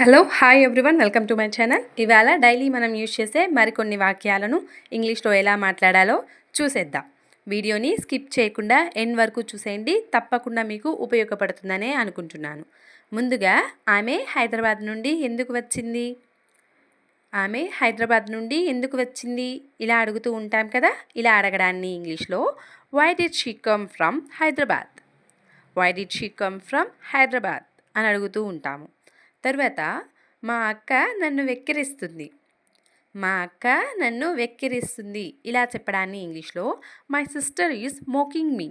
Hello hi everyone welcome to my channel. ఇవాళ daily మనం use చేసే మరికొన్ని వాక్యాలను ఇంగ్లీష్లో ఎలా మాట్లాడాలో చూసేద్దాం. వీడియోని స్కిప్ చేయకుండా ఎండ్ వరకు చూసేయండి, తప్పకుండా మీకు ఉపయోగపడుతుందనే అనుకుంటున్నాను. ముందుగా ఆమె హైదరాబాద్ నుండి ఎందుకు వచ్చింది? ఆమె హైదరాబాద్ నుండి ఎందుకు వచ్చింది ఇలా అడుగుతూ ఉంటాం కదా. ఇలా అడగడాన్ని ఇంగ్లీష్లో why did she come from Hyderabad, why did she come from Hyderabad అని అడుగుతూ ఉంటాము. తర్వాత మా అక్క నన్ను వెక్కిరిస్తుంది, మా అక్క నన్ను వెక్కిరిస్తుంది ఇలా చెప్పడాన్ని ఇంగ్లీష్లో my sister is mocking me,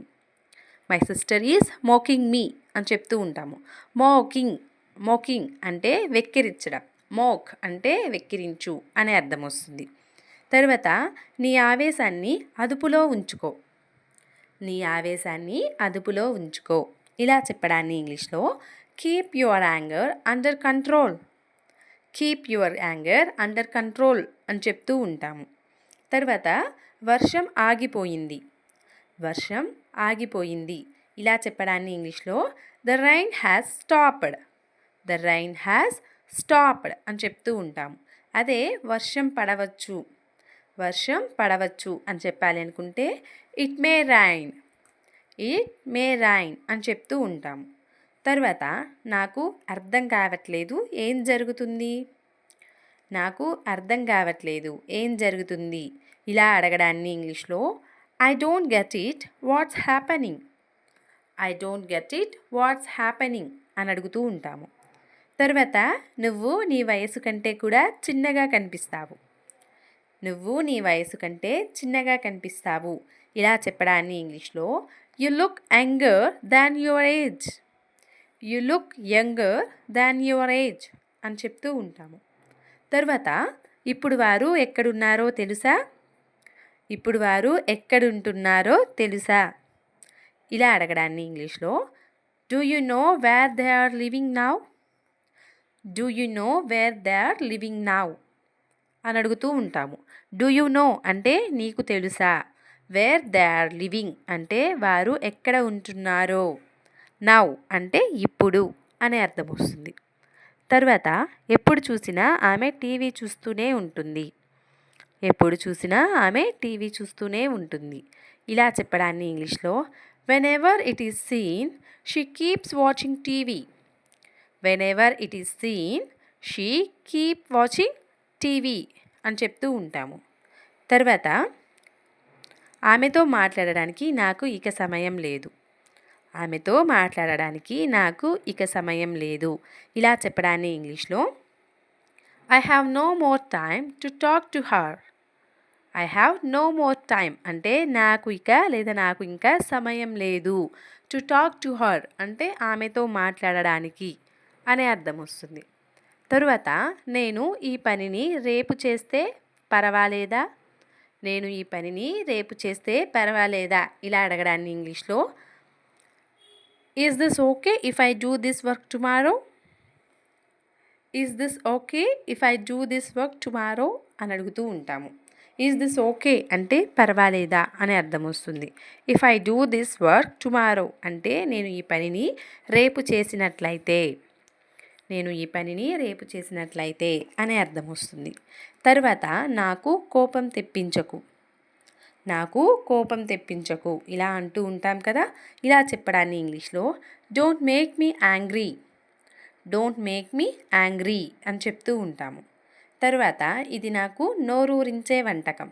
my sister is mocking me అని చెప్తూ ఉంటాము. మోకింగ్, మోకింగ్ అంటే వెక్కిరించడం, మోక్ అంటే వెక్కిరించు అనే అర్థం వస్తుంది. తర్వాత నీ ఆవేశాన్ని అదుపులో ఉంచుకో, నీ ఆవేశాన్ని అదుపులో ఉంచుకో ఇలా చెప్పడాన్ని ఇంగ్లీష్లో keep your anger under control, keep your anger under control అని చెప్తూ ఉంటాము. తర్వాత వర్షం ఆగిపోయింది, వర్షం ఆగిపోయింది ఇలా చెప్పడాన్ని ఇంగ్లీష్లో the rain has stopped, the rain has stopped అని చెప్తూ ఉంటాము. అదే వర్షం పడవచ్చు, వర్షం పడవచ్చు అని చెప్పాలి అనుకుంటే it may rain, it may rain అని చెప్తూ ఉంటాము. తర్వాత నాకు అర్థం కావట్లేదు ఏం జరుగుతుంది, నాకు అర్థం కావట్లేదు ఏం జరుగుతుంది ఇలా అడగడాన్ని ఇంగ్లీష్లో I don't get it what's happening, I don't get it what's happening అని అడుగుతూ ఉంటాము. తర్వాత నువ్వు నీ వయసు కంటే కూడా చిన్నగా కనిపిస్తావు, నువ్వు నీ వయసు కంటే చిన్నగా కనిపిస్తావు ఇలా చెప్పడాన్ని ఇంగ్లీష్లో you look younger than your age, you look younger than your age అని చెప్తూ ఉంటాము. తర్వాత ఇప్పుడు వారు ఎక్కడున్నారో తెలుసా, ఇప్పుడు వారు ఎక్కడుంటున్నారో తెలుసా ఇలా అడగడాన్ని ఇంగ్లీష్లో do you know where they are living now, do you know where they are living now అని అడుగుతూ ఉంటాము. డూ యు నో అంటే నీకు తెలుసా, వేర్ దే ఆర్ లివింగ్ అంటే వారు ఎక్కడ ఉంటున్నారో, నౌ అంటే ఇప్పుడు అనే అర్థం వస్తుంది. తర్వాత ఎప్పుడు చూసినా ఆమె టీవీ చూస్తూనే ఉంటుంది, ఎప్పుడు చూసినా ఆమె టీవీ చూస్తూనే ఉంటుంది ఇలా చెప్పడాన్ని ఇంగ్లీష్లో when ever it is seen she keeps watching TV, when ever it is seen she keep watching TV అని చెప్తూ ఉంటాము. తర్వాత ఆమెతో మాట్లాడడానికి నాకు ఇక సమయం లేదు, ఆమెతో మాట్లాడడానికి నాకు ఇక సమయం లేదు ఇలా చెప్పడాన్ని ఇంగ్లీష్లో I have no more time to talk to her, I have no more time అంటే నాకు ఇక లేదా నాకు ఇంకా సమయం లేదు, టు టాక్ టు హర్ అంటే ఆమెతో మాట్లాడడానికి అనే అర్థం వస్తుంది. తరువాత నేను ఈ పనిని రేపు చేస్తే పర్వాలేదా, నేను ఈ పనిని రేపు చేస్తే పర్వాలేదా ఇలా అడగడాన్ని ఇంగ్లీష్లో is this okay if I do this work tomorrow, is this okay if I do this work tomorrow అని అడుగుతూ ఉంటాము. ఈజ్ దిస్ ఓకే అంటే పర్వాలేదా అనే అర్థం వస్తుంది. If I do this work tomorrow అంటే నేను ఈ పనిని రేపు చేసినట్లయితే, నేను ఈ పనిని రేపు చేసినట్లయితే అనే అర్థం వస్తుంది. తర్వాత నాకు కోపం తెప్పించకు, నాకు కోపం తెప్పించకు ఇలా అంటూ ఉంటాం కదా. ఇలా చెప్పడాన్ని ఇంగ్లీష్లో don't make me angry, don't make me angry అని చెప్తూ ఉంటాము. తర్వాత ఇది నాకు నోరూరించే వంటకం,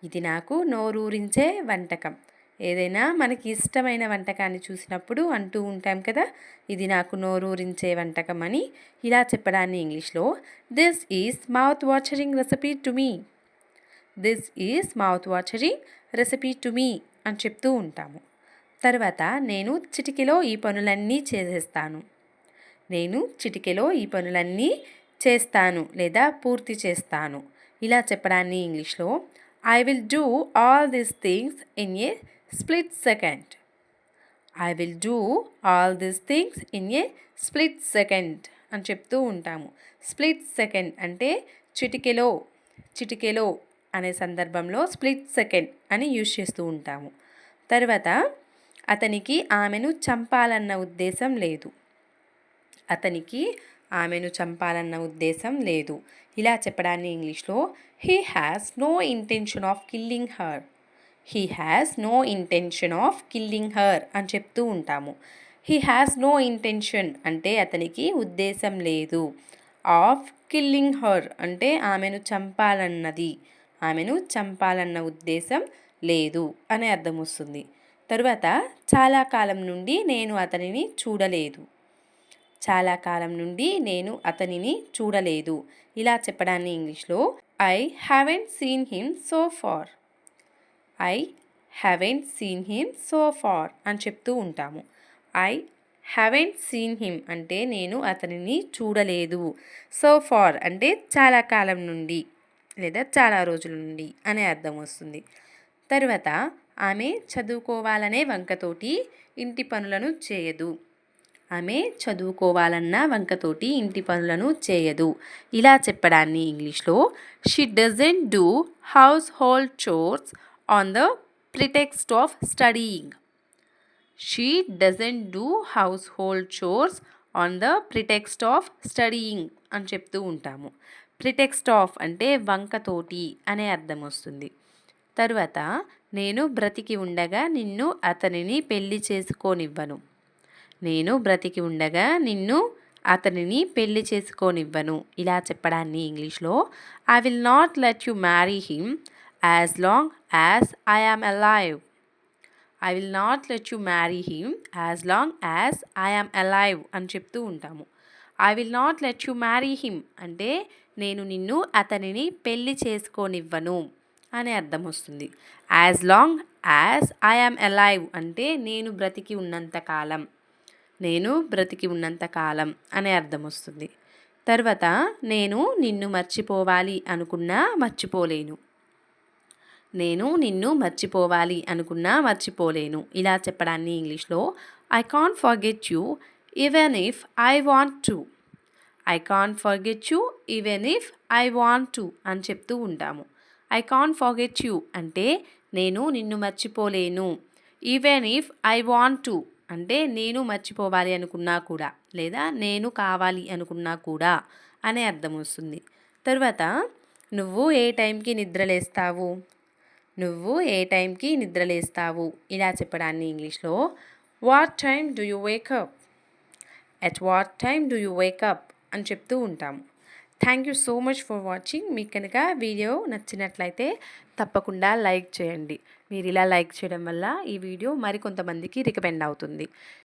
ఇది నాకు నోరూరించే వంటకం ఏదైనా మనకి ఇష్టమైన వంటకాన్ని చూసినప్పుడు అంటూ ఉంటాం కదా, ఇది నాకు నోరూరించే వంటకం అని. ఇలా చెప్పడాన్ని ఇంగ్లీష్లో this is mouth watering recipe to me, this is mouth watering recipe to me అని చెప్తూ ఉంటాము. తర్వాత నేను చిటికెలో ఈ పనులన్నీ చేసేస్తాను, నేను చిటికెలో ఈ పనులన్నీ చేస్తాను లేదా పూర్తి చేస్తాను ఇలా చెప్పడాన్ని ఇంగ్లీష్లో I will do all these things in a split second, I will do all these things in a split second అని చెప్తూ ఉంటాము. స్ప్లిట్ సెకండ్ అంటే చిటికెలో, చిటికెలో అనే సందర్భంలో స్ప్లిట్ సెకండ్ అని యూజ్ చేస్తూ ఉంటాము. తర్వాత అతనికి ఆమెను చంపాలన్న ఉద్దేశం లేదు, అతనికి ఆమెను చంపాలన్న ఉద్దేశం లేదు. ఇలా చెప్పడాన్ని ఇంగ్లీష్లో he has no intention of killing her. He has no intention of killing her అని చెప్తూ ఉంటాము. హీ హ్యాస్ నో ఇంటెన్షన్ అంటే అతనికి ఉద్దేశం లేదు. ఆఫ్ కిల్లింగ్ హర్ అంటే ఆమెను చంపాలన్నది, ఆమెను చంపాలన్న ఉద్దేశం లేదు అనే అర్థం వస్తుంది. తరువాత చాలా కాలం నుండి నేను అతనిని చూడలేదు. చాలా కాలం నుండి నేను అతనిని చూడలేదు. ఇలా చెప్పడాన్ని ఇంగ్లీష్లో I haven't seen him so far. I haven't seen him so far అని చెప్తూ ఉంటాము. ఐ హ్యావెంట్ సీన్ హిమ్ అంటే నేను అతనిని చూడలేదు. సో ఫార్ అంటే చాలా కాలం నుండి లేదా చాలా రోజుల నుండి అనే అర్థం వస్తుంది. తరువాత ఆమె చదువుకోవాలనే వంకతోటి ఇంటి పనులను చేయదు. ఆమె చదువుకోవాలన్న వంకతోటి ఇంటి పనులను చేయదు. ఇలా చెప్పడాన్ని ఇంగ్లీష్లో she doesn't do house hold chores on the pretext of studying. She doesn't do house hold chores on the pretext of studying అని చెప్తూ ఉంటాము. ప్రిటెక్స్ట్ ఆఫ్ అంటే వంకతోటి అనే అర్థం వస్తుంది. తరువాత నేను బ్రతికి ఉండగా నిన్ను అతనిని పెళ్లి చేసుకోనివ్వను. నేను బ్రతికి ఉండగా నిన్ను అతనిని పెళ్లి చేసుకోనివ్వను. ఇలా చెప్పడాన్ని ఇంగ్లీష్లో I will not let you marry him as long as I am alive. I will not let you marry him as long as I am alive అని చెప్తూ ఉంటాము. I will not let you marry him అంటే నేను నిన్ను అతనిని పెళ్లి చేసుకోనివ్వను అనే అర్థం వస్తుంది. As long as I am alive అంటే నేను బ్రతికి ఉన్నంత కాలం, నేను బ్రతికి ఉన్నంత కాలం అనే అర్థం వస్తుంది. తర్వాత నేను నిన్ను మర్చిపోవాలి అనుకున్నా మర్చిపోలేను. నేను నిన్ను మర్చిపోవాలి అనుకున్నా మర్చిపోలేను. ఇలా చెప్పడాన్ని ఇంగ్లీష్లో I can't forget you even if I want to. I can't forget you even if I want to అని చెప్తూ ఉంటాము. ఐ కాంట్ ఫర్గెట్ యూ అంటే నేను నిన్ను మర్చిపోలేను. Even if I want to అంటే నేను మర్చిపోవాలి అనుకున్నా కూడా లేదా నేను కావాలి అనుకున్నా కూడా అనే అర్థం వస్తుంది. తర్వాత నువ్వు ఏ టైంకి నిద్రలేస్తావు. నువ్వు ఏ టైంకి నిద్రలేస్తావు. ఇలా చెప్పడాన్ని ఇంగ్లీష్లో what time do you wake up. At what time do you wake up అని చెప్తూ ఉంటాము. Thank you so much for watching. మీకు కనుక వీడియో నచ్చినట్లయితే తప్పకుండా లైక్ చేయండి. మీరు ఇలా లైక్ చేయడం వల్ల ఈ వీడియో మరికొంతమందికి రికమెండ్ అవుతుంది.